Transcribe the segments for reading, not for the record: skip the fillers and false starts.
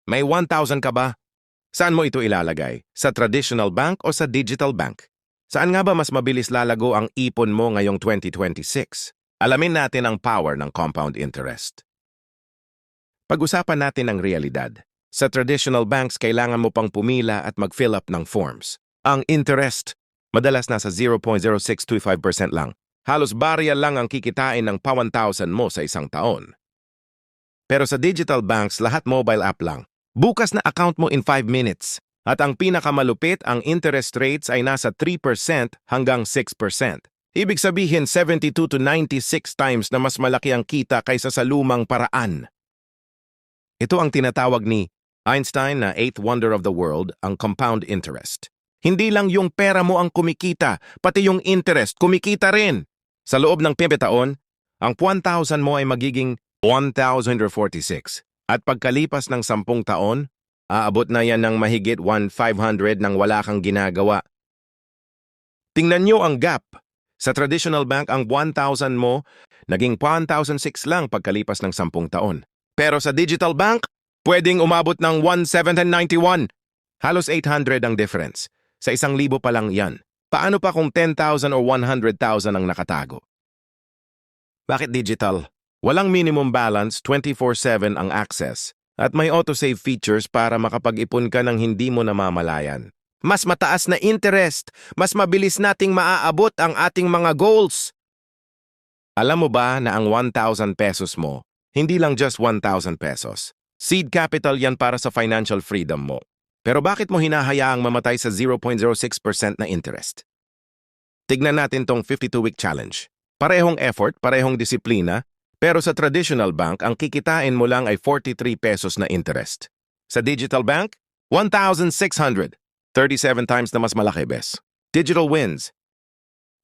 May 1,000 ka ba? Saan mo ito ilalagay? Sa traditional bank o sa digital bank? Saan nga ba mas mabilis lalago ang ipon mo ngayong 2026? Alamin natin ang power ng compound interest. Pag-usapan natin ang realidad. Sa traditional banks, kailangan mo pang pumila at mag-fill up ng forms. Ang interest, madalas nasa 0.0625% lang. Halos barya lang ang kikitain ng pa 1,000 mo sa isang taon. Pero sa digital banks, lahat mobile app lang. Bukas na account mo in 5 minutes. At ang pinakamalupit, ang interest rates ay nasa 3% hanggang 6%. Ibig sabihin 72 to 96 times na mas malaki ang kita kaysa sa lumang paraan. Ito ang tinatawag ni Einstein na eighth wonder of the world, ang compound interest. Hindi lang yung pera mo ang kumikita, pati yung interest kumikita rin. Sa loob ng 5 taon, ang 1,000 mo ay magiging 1,046. At pagkalipas ng 10 taon, aabot na yan ng mahigit 1,500 nang wala kang ginagawa. Tingnan nyo ang gap. Sa traditional bank, ang 1,000 mo naging 1,006 lang pagkalipas ng 10 taon. Pero sa digital bank, pwedeng umabot ng 1,791. Halos 800 ang difference. Sa 1,000 pa lang yan. Paano pa kung 10,000 o 100,000 ang nakatago? Bakit digital? Walang minimum balance, 24/7 ang access. At may autosave features para makapag-ipon ka ng hindi mo namamalayan. Mas mataas na interest, mas mabilis nating maaabot ang ating mga goals. Alam mo ba na ang 1,000 pesos mo, hindi lang just 1,000 pesos. Seed capital yan para sa financial freedom mo. Pero bakit mo hinahayaang mamatay sa 0.06% na interest? Tignan natin tong 52-week challenge. Parehong effort, parehong disiplina, pero sa traditional bank, ang kikitain mo lang ay 43 pesos na interest. Sa digital bank, 1,600. 37 times na mas malaki, bes. Digital wins.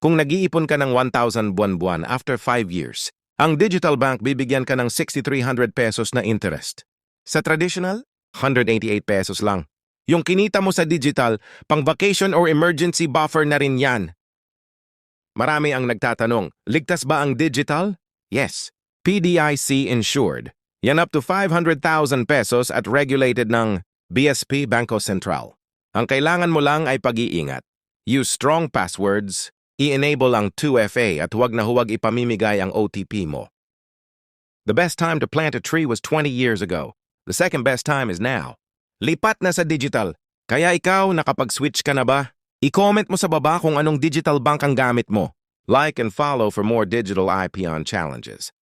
Kung nag-iipon ka ng 1,000 buwan-buwan after 5 years, ang digital bank bibigyan ka ng 6,300 pesos na interest. Sa traditional, 188 pesos lang. Yung kinita mo sa digital, pang vacation or emergency buffer na rin yan. Marami ang nagtatanong, ligtas ba ang digital? Yes. PDIC insured. Yan up to 500,000 pesos at regulated ng BSP Bangko Sentral. Ang kailangan mo lang ay pag-iingat. Use strong passwords, i-enable ang 2FA at huwag na huwag ipamimigay ang OTP mo. The best time to plant a tree was 20 years ago. The second best time is now. Lipat na sa digital. Kaya ikaw, nakapag-switch ka na ba? I-comment mo sa baba kung anong digital bank ang gamit mo. Like and follow for more digital IPON challenges.